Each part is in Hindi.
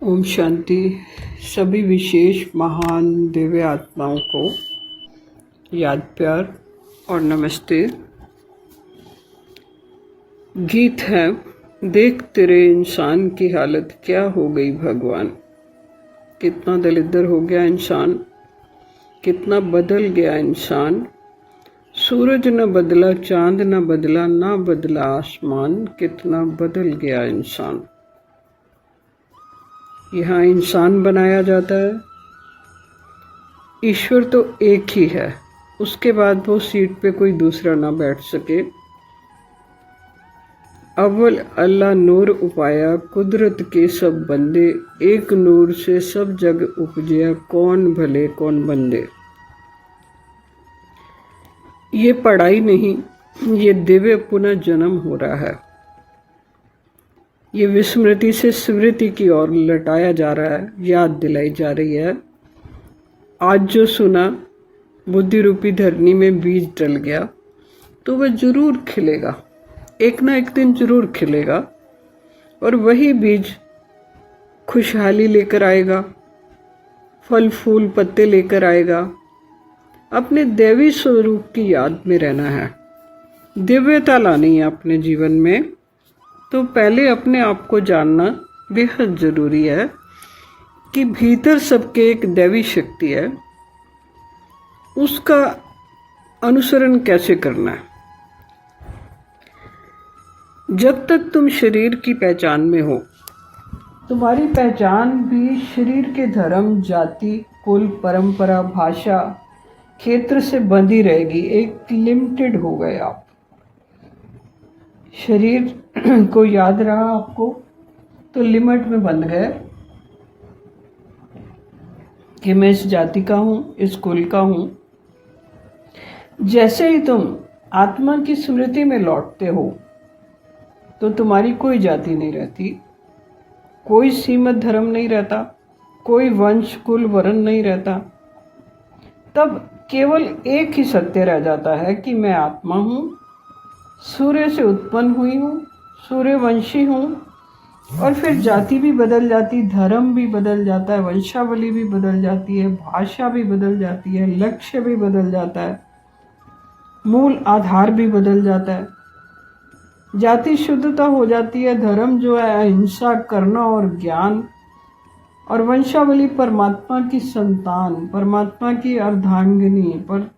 ओम शांति। सभी विशेष महान दिव्य आत्माओं को याद प्यार और नमस्ते। गीत है, देख तेरे इंसान की हालत क्या हो गई भगवान। कितना दलिद्र हो गया इंसान, कितना बदल गया इंसान। सूरज न बदला, चांद न बदला, ना बदला आसमान, कितना बदल गया इंसान। यहाँ इंसान बनाया जाता है। ईश्वर तो एक ही है, उसके बाद वो सीट पे कोई दूसरा ना बैठ सके। अव्वल अल्लाह नूर उपाया, कुदरत के सब बंदे। एक नूर से सब जग उपजया, कौन भले कौन बंदे। ये पढ़ाई नहीं, ये दिव्य पुनः जन्म हो रहा है। ये विस्मृति से स्मृति की ओर लटाया जा रहा है, याद दिलाई जा रही है। आज जो सुना बुद्धि रूपी धरनी में बीज डल गया तो वह जरूर खिलेगा, एक ना एक दिन जरूर खिलेगा। और वही बीज खुशहाली लेकर आएगा, फल फूल पत्ते लेकर आएगा। अपने दैवी स्वरूप की याद में रहना है, दिव्यता लानी है अपने जीवन में। तो पहले अपने आप को जानना बेहद ज़रूरी है कि भीतर सबके एक दैवी शक्ति है, उसका अनुसरण कैसे करना है। जब तक तुम शरीर की पहचान में हो, तुम्हारी पहचान भी शरीर के धर्म, जाति, कुल, परंपरा, भाषा, क्षेत्र से बंधी रहेगी। एक लिमिटेड हो गए आप। शरीर को याद रहा आपको तो लिमिट में बंध गए कि मैं इस जाति का हूँ, इस कुल का हूँ। जैसे ही तुम आत्मा की स्मृति में लौटते हो तो तुम्हारी कोई जाति नहीं रहती, कोई सीमित धर्म नहीं रहता, कोई वंश कुल वर्ण नहीं रहता। तब केवल एक ही सत्य रह जाता है कि मैं आत्मा हूँ, सूर्य से उत्पन्न हुई हूँ, सूर्यवंशी हूँ। और फिर जाति भी बदल जाती, धर्म भी बदल जाता है, वंशावली भी बदल जाती है, भाषा भी बदल जाती है, लक्ष्य भी बदल जाता है, मूल आधार भी बदल जाता है। जाति शुद्धता हो जाती है, धर्म जो है अहिंसा, करना और ज्ञान, और वंशावली परमात्मा की संतान, परमात्मा की अर्धांगिनी,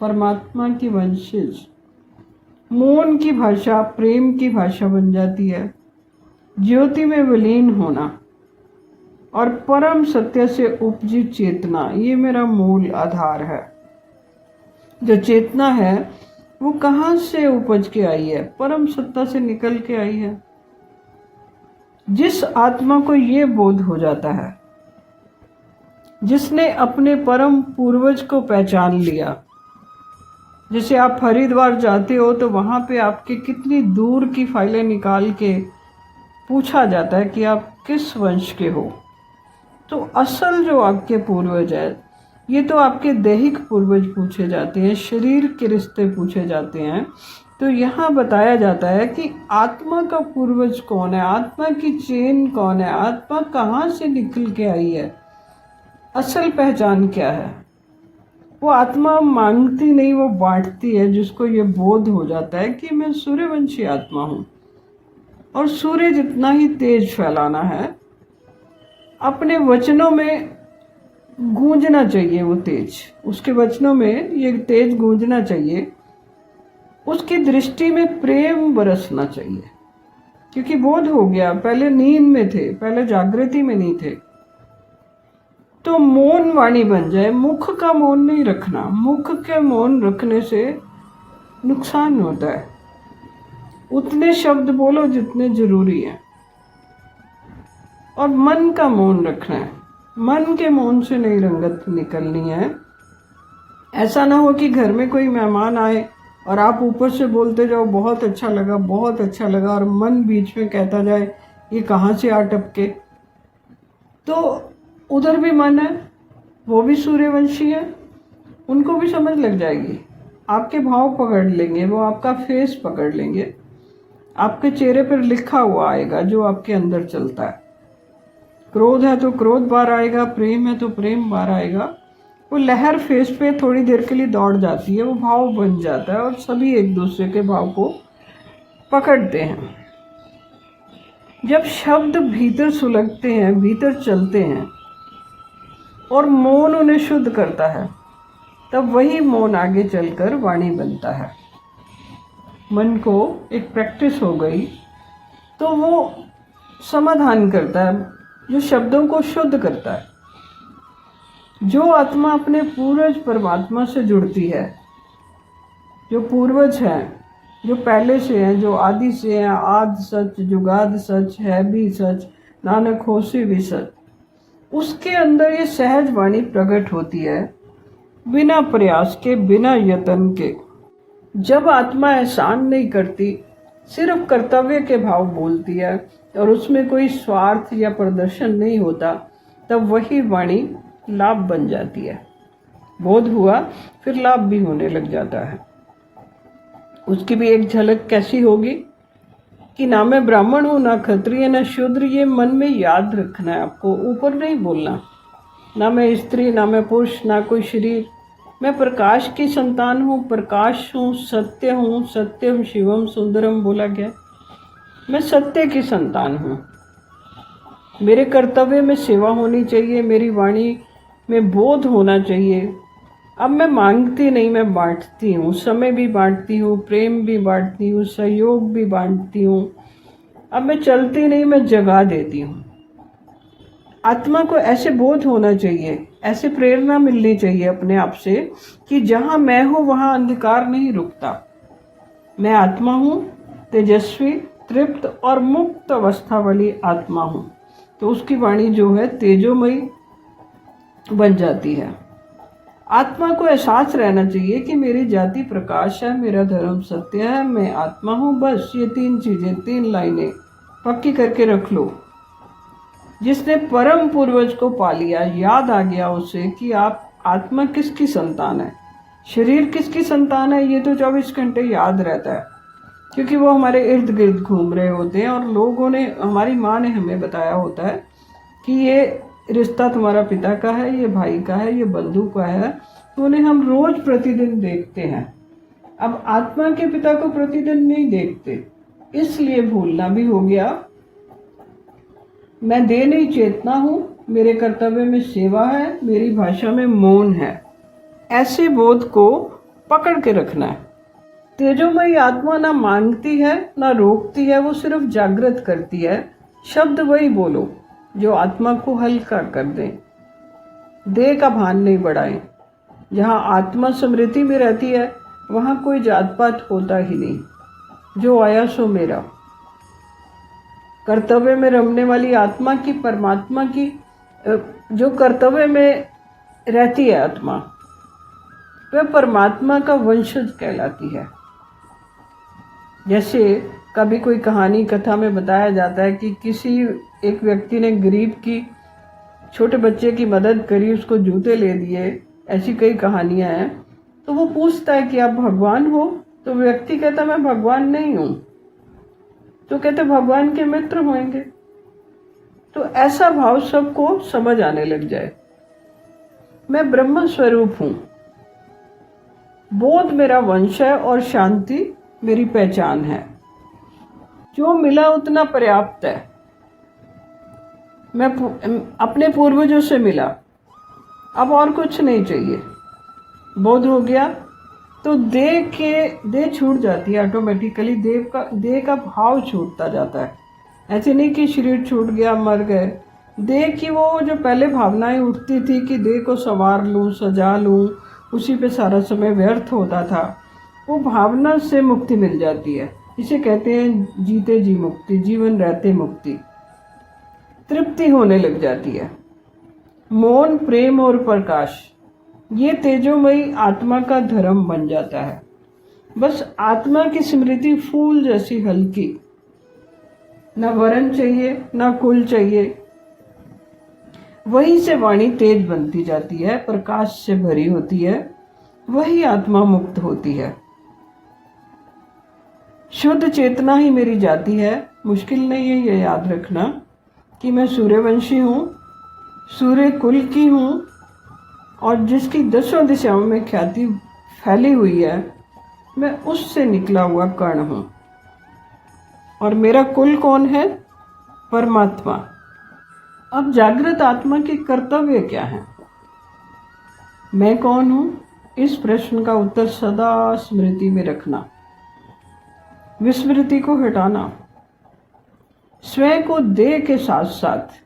परमात्मा की वंशज। मौन की भाषा प्रेम की भाषा बन जाती है। ज्योति में विलीन होना और परम सत्य से उपजी चेतना, ये मेरा मूल आधार है। जो चेतना है वो कहाँ से उपज के आई है? परम सत्ता से निकल के आई है। जिस आत्मा को ये बोध हो जाता है, जिसने अपने परम पूर्वज को पहचान लिया। जैसे आप हरिद्वार जाते हो तो वहाँ पे आपके कितनी दूर की फाइलें निकाल के पूछा जाता है कि आप किस वंश के हो। तो असल जो आपके पूर्वज है, ये तो आपके दैहिक पूर्वज पूछे जाते हैं, शरीर के रिश्ते पूछे जाते हैं। तो यहाँ बताया जाता है कि आत्मा का पूर्वज कौन है, आत्मा की चेन कौन है, आत्मा कहाँ से निकल के आई है, असल पहचान क्या है। वो आत्मा मांगती नहीं, वो बांटती है। जिसको ये बोध हो जाता है कि मैं सूर्यवंशी आत्मा हूँ, और सूर्य जितना ही तेज फैलाना है, अपने वचनों में गूंजना चाहिए वो तेज, उसके वचनों में ये तेज गूंजना चाहिए। उसकी दृष्टि में प्रेम बरसना चाहिए, क्योंकि बोध हो गया। पहले नींद में थे, पहले जागृति में नहीं थे। तो मौन वाणी बन जाए। मुख का मौन नहीं रखना, मुख के मौन रखने से नुकसान होता है। उतने शब्द बोलो जितने जरूरी हैं, और मन का मौन रखना है। मन के मौन से नहीं रंगत निकलनी है। ऐसा ना हो कि घर में कोई मेहमान आए और आप ऊपर से बोलते जाओ बहुत अच्छा लगा, बहुत अच्छा लगा, और मन बीच में कहता जाए ये कहाँ से आ टपके। तो उधर भी मन है, वो भी सूर्यवंशी है, उनको भी समझ लग जाएगी। आपके भाव पकड़ लेंगे, वो आपका फेस पकड़ लेंगे, आपके चेहरे पर लिखा हुआ आएगा जो आपके अंदर चलता है। क्रोध है तो क्रोध बाहर आएगा, प्रेम है तो प्रेम बाहर आएगा। वो लहर फेस पे थोड़ी देर के लिए दौड़ जाती है, वो भाव बन जाता है और सभी एक दूसरे के भाव को पकड़ते हैं। जब शब्द भीतर सुलगते हैं, भीतर चलते हैं और मौन उन्हें शुद्ध करता है, तब वही मौन आगे चलकर वाणी बनता है। मन को एक प्रैक्टिस हो गई तो वो समाधान करता है, जो शब्दों को शुद्ध करता है। जो आत्मा अपने पूर्वज परमात्मा से जुड़ती है, जो पूर्वज हैं, जो पहले से हैं, जो आदि से हैं, आद सच, जुगाद सच, है भी सच, नानक होसी भी सच, उसके अंदर ये सहज वाणी प्रकट होती है, बिना प्रयास के, बिना यत्न के। जब आत्मा एहसान नहीं करती, सिर्फ कर्तव्य के भाव बोलती है और उसमें कोई स्वार्थ या प्रदर्शन नहीं होता, तब वही वाणी लाभ बन जाती है। बोध हुआ फिर लाभ भी होने लग जाता है। उसकी भी एक झलक कैसी होगी कि ना मैं ब्राह्मण हूँ, ना क्षत्रिय, ना शूद्र, ये मन में याद रखना है आपको, ऊपर नहीं बोलना। ना मैं स्त्री, ना मैं पुरुष, ना कोई शरीर, मैं प्रकाश की संतान हूँ, प्रकाश हूँ, सत्य हूँ, सत्यम शिवम सुंदरम बोला गया। मैं सत्य की संतान हूँ। मेरे कर्तव्य में सेवा होनी चाहिए, मेरी वाणी में बोध होना चाहिए। अब मैं मांगती नहीं, मैं बांटती हूँ, समय भी बांटती हूँ, प्रेम भी बांटती हूँ, सहयोग भी बांटती हूँ। अब मैं चलती नहीं, मैं जगा देती हूँ। आत्मा को ऐसे बोध होना चाहिए, ऐसे प्रेरणा मिलनी चाहिए अपने आप से कि जहाँ मैं हूँ वहाँ अंधकार नहीं रुकता। मैं आत्मा हूँ, तेजस्वी, तृप्त और मुक्त अवस्था वाली आत्मा हूँ। तो उसकी वाणी जो है तेजोमयी बन जाती है। आत्मा को एहसास रहना चाहिए कि मेरी जाति प्रकाश है, मेरा धर्म सत्य है, मैं आत्मा हूँ। बस ये 3 चीजें, 3 लाइनें पक्की करके रख लो। जिसने परम पूर्वज को पा लिया, याद आ गया उसे कि आप आत्मा किसकी संतान है, शरीर किसकी संतान है, ये तो 24 घंटे याद रहता है, क्योंकि वो हमारे इर्द गिर्द घूम रहे होते हैं और लोगों ने, हमारी माँ ने हमें बताया होता है कि ये रिश्ता तुम्हारा पिता का है, ये भाई का है, ये बंधु का है, तो उन्हें हम रोज प्रतिदिन देखते हैं। अब आत्मा के पिता को प्रतिदिन नहीं देखते, इसलिए भूलना भी हो गया। मैं देह नहीं चेतना हूँ, मेरे कर्तव्य में सेवा है, मेरी भाषा में मौन है। ऐसे बोध को पकड़ के रखना है। तेजोमयी आत्मा ना मांगती है, ना रोकती है, वो सिर्फ जागृत करती है। शब्द वही बोलो जो आत्मा को हल्का कर दे, देह का भान नहीं बढ़ाए। जहाँ आत्मा स्मृति में रहती है वहाँ कोई जात पात होता ही नहीं। जो आया सो मेरा। कर्तव्य में रमने वाली आत्मा की, परमात्मा की, जो कर्तव्य में रहती है आत्मा, वह परमात्मा का वंशज कहलाती है। जैसे कभी कोई कहानी कथा में बताया जाता है कि किसी एक व्यक्ति ने गरीब की, छोटे बच्चे की मदद करी, उसको जूते ले दिए, ऐसी कई कहानियां हैं। तो वो पूछता है कि आप भगवान हो? तो व्यक्ति कहता मैं भगवान नहीं हूं। तो कहते भगवान के मित्र होंगे। तो ऐसा भाव सबको समझ आने लग जाए। मैं ब्रह्म स्वरूप हूं, बोध मेरा वंश है और शांति मेरी पहचान है। जो मिला उतना पर्याप्त है। मैं अपने पूर्वजों से मिला, अब और कुछ नहीं चाहिए। बोध हो गया तो देह छूट जाती है ऑटोमेटिकली। देह का भाव छूटता जाता है। ऐसे नहीं कि शरीर छूट गया, मर गए। देह की वो जो पहले भावनाएं उठती थी कि देह को संवार लूं, सजा लूं, उसी पे सारा समय व्यर्थ होता था, वो भावना से मुक्ति मिल जाती है। इसे कहते हैं जीते जी मुक्ति, जीवन रहते मुक्ति। तृप्ति होने लग जाती है। मौन, प्रेम और प्रकाश, ये तेजोमयी आत्मा का धर्म बन जाता है। बस आत्मा की स्मृति फूल जैसी हल्की, ना वरण चाहिए, ना कुल चाहिए। वहीं से वाणी तेज बनती जाती है, प्रकाश से भरी होती है, वही आत्मा मुक्त होती है। शुद्ध चेतना ही मेरी जाति है। मुश्किल नहीं है ये याद रखना। कि मैं सूर्यवंशी हूँ, सूर्य कुल की हूँ और जिसकी 10 दिशाओं में ख्याति फैली हुई है, मैं उससे निकला हुआ कण हूँ। और मेरा कुल कौन है? परमात्मा। अब जागृत आत्मा के कर्तव्य क्या हैं? मैं कौन हूँ? इस प्रश्न का उत्तर सदा स्मृति में रखना, विस्मृति को हटाना, स्वयं को देह के साथ साथ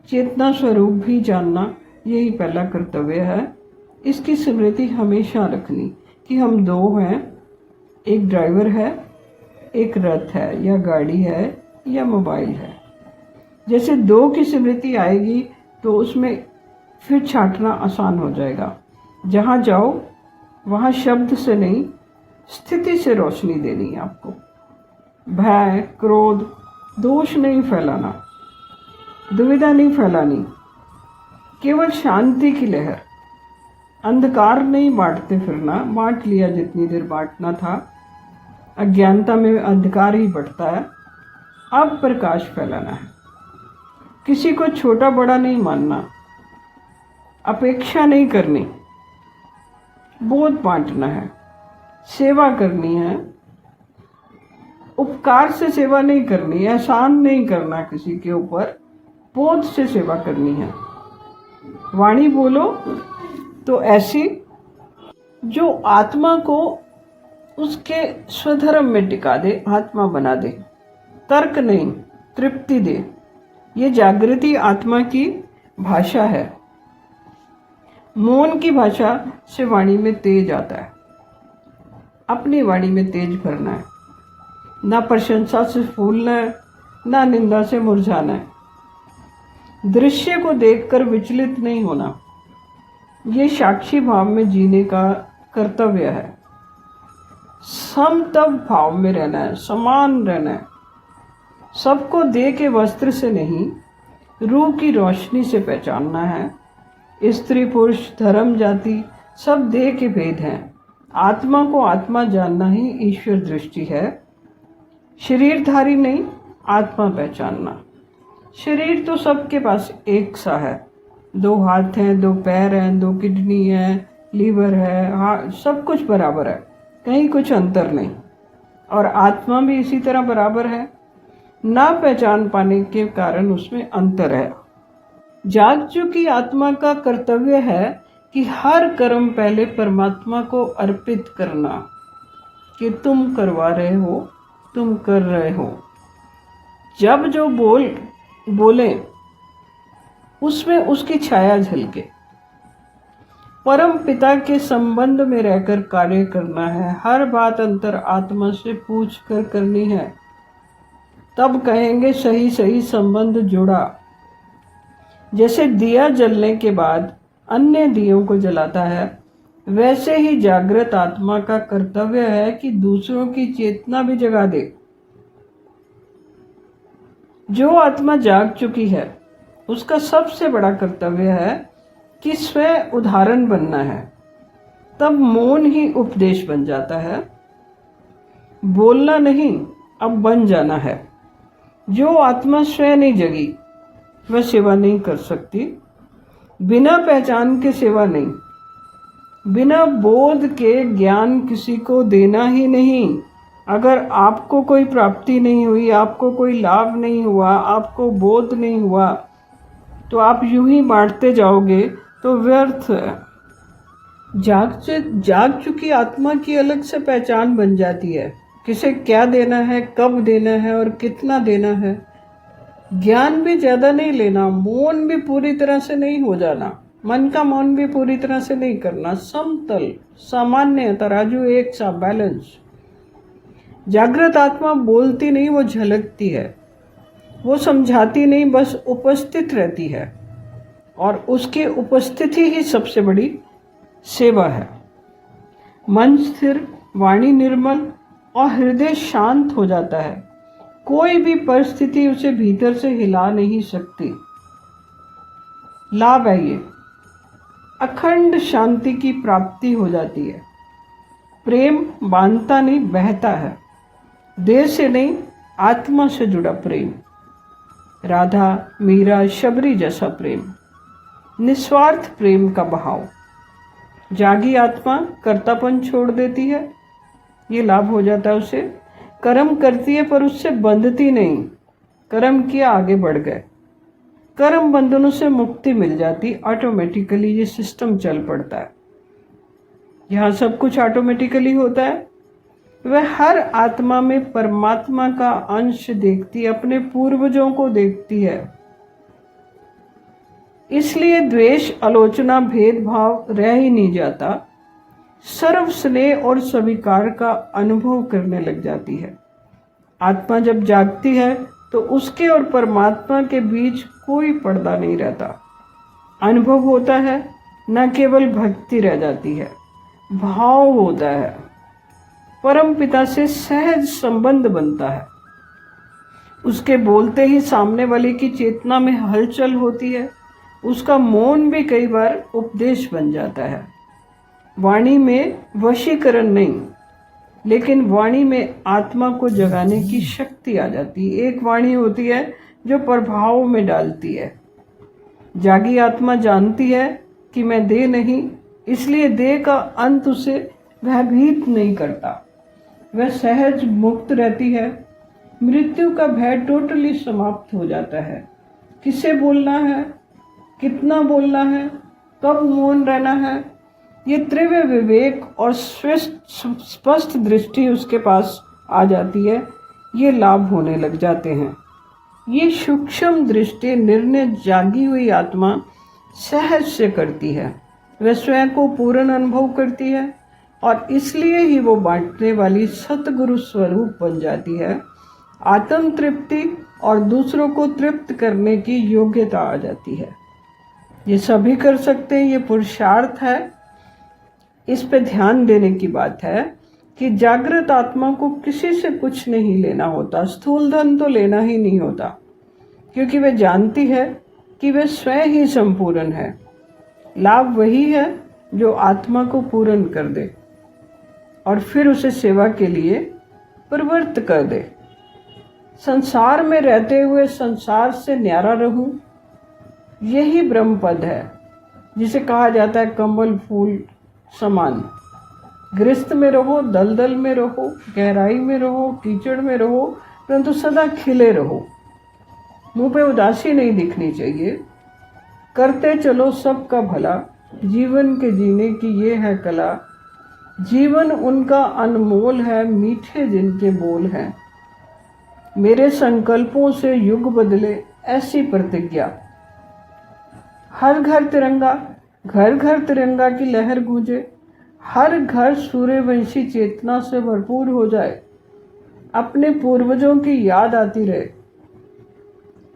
चेतना स्वरूप भी जानना, यही पहला कर्तव्य है। इसकी स्मृति हमेशा रखनी कि हम दो हैं, एक ड्राइवर है, एक रथ है या गाड़ी है या मोबाइल है। जैसे दो की स्मृति आएगी तो उसमें फिर छांटना आसान हो जाएगा। जहाँ जाओ वहाँ शब्द से नहीं, स्थिति से रोशनी देनी है आपको। भय, क्रोध, दोष नहीं फैलाना, दुविधा नहीं फैलानी, केवल शांति की लहर। अंधकार नहीं बांटते फिरना, बांट लिया जितनी देर बांटना था। अज्ञानता में अंधकार ही बढ़ता है, अब प्रकाश फैलाना है। किसी को छोटा बड़ा नहीं मानना, अपेक्षा नहीं करनी, बोध बांटना है, सेवा करनी है। उपकार से सेवा नहीं करनी, एहसान नहीं करना किसी के ऊपर, बोध से सेवा करनी है। वाणी बोलो तो ऐसी जो आत्मा को उसके स्वधर्म में टिका दे, आत्मा बना दे, तर्क नहीं, तृप्ति दे। ये जागृति आत्मा की भाषा है। मौन की भाषा से वाणी में तेज आता है। अपनी वाणी में तेज भरना है, ना प्रशंसा से फूलना है, ना निंदा से मुरझाना है। दृश्य को देखकर विचलित नहीं होना, ये साक्षी भाव में जीने का कर्तव्य है। समतव भाव में रहना है, समान रहना है। सबको देह के वस्त्र से नहीं, रूह की रोशनी से पहचानना है। स्त्री पुरुष धर्म जाति सब देह के भेद हैं। आत्मा को आत्मा जानना ही ईश्वर दृष्टि है। शरीरधारी नहीं, आत्मा पहचानना। शरीर तो सबके पास एक सा है, 2 हाथ हैं, 2 पैर हैं, 2 किडनी है, लीवर है, हाँ, सब कुछ बराबर है, कहीं कुछ अंतर नहीं। और आत्मा भी इसी तरह बराबर है, ना पहचान पाने के कारण उसमें अंतर है। जाग चुकी आत्मा का कर्तव्य है कि हर कर्म पहले परमात्मा को अर्पित करना, कि तुम करवा रहे हो, तुम कर रहे हो। जब जो बोले उसमें उसकी छाया झलके। परम पिता के संबंध में रहकर कार्य करना है। हर बात अंतर आत्मा से पूछ कर करनी है, तब कहेंगे सही सही संबंध जुड़ा। जैसे दिया जलने के बाद अन्य दियों को जलाता है, वैसे ही जागृत आत्मा का कर्तव्य है कि दूसरों की चेतना भी जगा दे। जो आत्मा जाग चुकी है उसका सबसे बड़ा कर्तव्य है कि स्वयं उदाहरण बनना है। तब मौन ही उपदेश बन जाता है। बोलना नहीं, अब बन जाना है। जो आत्मा स्वयं नहीं जगी वह सेवा नहीं कर सकती। बिना पहचान के सेवा नहीं, बिना बोध के ज्ञान किसी को देना ही नहीं। अगर आपको कोई प्राप्ति नहीं हुई, आपको कोई लाभ नहीं हुआ, आपको बोध नहीं हुआ, तो आप यूं ही बांटते जाओगे तो व्यर्थ है। जाग चुकी आत्मा की अलग से पहचान बन जाती है, किसे क्या देना है, कब देना है और कितना देना है। ज्ञान भी ज़्यादा नहीं लेना, मौन भी पूरी तरह से नहीं हो जाना, मन का मौन भी पूरी तरह से नहीं करना। समतल, सामान्य, तराजू एक सा, बैलेंस। जागृत आत्मा बोलती नहीं, वो झलकती है। वो समझाती नहीं, बस उपस्थित रहती है। और उसकी उपस्थिति ही सबसे बड़ी सेवा है। मन स्थिर, वाणी निर्मल और हृदय शांत हो जाता है। कोई भी परिस्थिति उसे भीतर से हिला नहीं सकती। लाभ है ये, अखंड शांति की प्राप्ति हो जाती है। प्रेम बांधता नहीं, बहता है। देह से नहीं, आत्मा से जुड़ा प्रेम। राधा, मीरा, शबरी जैसा प्रेम, निस्वार्थ प्रेम का बहाव। जागी आत्मा कर्तापन छोड़ देती है, ये लाभ हो जाता है उसे। कर्म करती है पर उससे बंधती नहीं, कर्म किया आगे बढ़ गए, कर्म बंधनों से मुक्ति मिल जाती, ऑटोमेटिकली ये सिस्टम चल पड़ता है। यहाँ सब कुछ ऑटोमेटिकली होता है। वह हर आत्मा में परमात्मा का अंश देखती है, अपने पूर्वजों को देखती है। इसलिए द्वेष, आलोचना, भेदभाव रह ही नहीं जाता। सर्व स्नेह और स्वीकार का अनुभव करने लग जाती है। आत्मा जब जागती है तो उसके और परमात्मा के बीच कोई पर्दा नहीं रहता। अनुभव होता है, न केवल भक्ति रह जाती है, भाव होता है। परम पिता से सहज संबंध बनता है। उसके बोलते ही सामने वाले की चेतना में हलचल होती है। उसका मौन भी कई बार उपदेश बन जाता है। वाणी में वशीकरण नहीं, लेकिन वाणी में आत्मा को जगाने की शक्ति आ जाती है। एक वाणी होती है जो प्रभाव में डालती है। जागी आत्मा जानती है कि मैं देह नहीं, इसलिए देह का अंत उसे भयभीत नहीं करता। वह सहज मुक्त रहती है। मृत्यु का भय टोटली समाप्त हो जाता है। किसे बोलना है, कितना बोलना है, कब मौन रहना है, ये त्रिव्य विवेक और स्पष्ट दृष्टि उसके पास आ जाती है। ये लाभ होने लग जाते हैं। ये सूक्ष्म दृष्टि निर्णय जागी हुई आत्मा सहज से करती है। वह स्वयं को पूर्ण अनुभव करती है और इसलिए ही वो बांटने वाली सतगुरु स्वरूप बन जाती है। आत्म तृप्ति और दूसरों को तृप्त करने की योग्यता आ जाती है। ये सभी कर सकते हैं, ये पुरुषार्थ है। इस पे ध्यान देने की बात है कि जागृत आत्मा को किसी से कुछ नहीं लेना होता, स्थूल धन तो लेना ही नहीं होता, क्योंकि वह जानती है कि वह स्वयं ही संपूर्ण है। लाभ वही है जो आत्मा को पूर्ण कर दे और फिर उसे सेवा के लिए प्रवृत्त कर दे। संसार में रहते हुए संसार से न्यारा रहूं, यही ब्रह्म पद है, जिसे कहा जाता है कमल फूल समान। गृहस्थ में रहो, दलदल में रहो, गहराई में रहो, कीचड़ में रहो, परंतु सदा खिले रहो। मुंह पे उदासी नहीं दिखनी चाहिए। करते चलो सबका भला, जीवन के जीने की ये है कला। जीवन उनका अनमोल है, मीठे जिनके बोल हैं। मेरे संकल्पों से युग बदले, ऐसी प्रतिज्ञा। हर घर तिरंगा, घर घर तिरंगा की लहर गूंजे। हर घर सूर्यवंशी चेतना से भरपूर हो जाए। अपने पूर्वजों की याद आती रहे।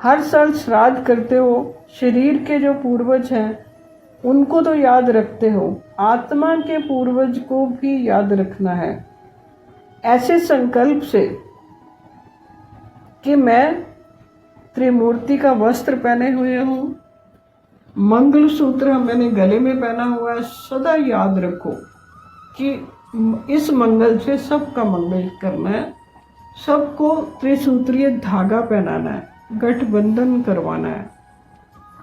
हर साल श्राद्ध करते हो, शरीर के जो पूर्वज हैं उनको तो याद रखते हो, आत्मा के पूर्वज को भी याद रखना है। ऐसे संकल्प से कि मैं त्रिमूर्ति का वस्त्र पहने हुए हूँ, मंगल सूत्र मैंने गले में पहना हुआ है। सदा याद रखो कि इस मंगल से सबका मंगल करना है, सबको त्रिसूत्रीय धागा पहनाना है, गठबंधन करवाना है,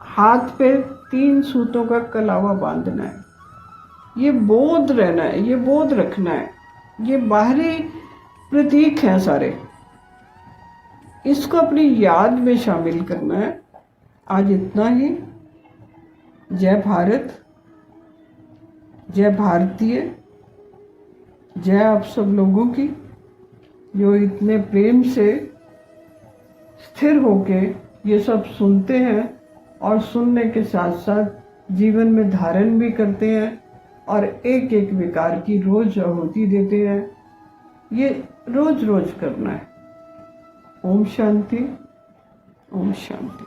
हाथ पे 3 सूतों का कलावा बांधना है। ये बोध रहना है, ये बोध रखना है। ये बाहरी प्रतीक हैं सारे, इसको अपनी याद में शामिल करना है। आज इतना ही। जय भारत, जय भारतीय, जय आप सब लोगों की जो इतने प्रेम से स्थिर होके ये सब सुनते हैं और सुनने के साथ साथ जीवन में धारण भी करते हैं और एक एक विकार की रोज आहुति देते हैं। ये रोज रोज करना है। ओम शांति, ओम शांति।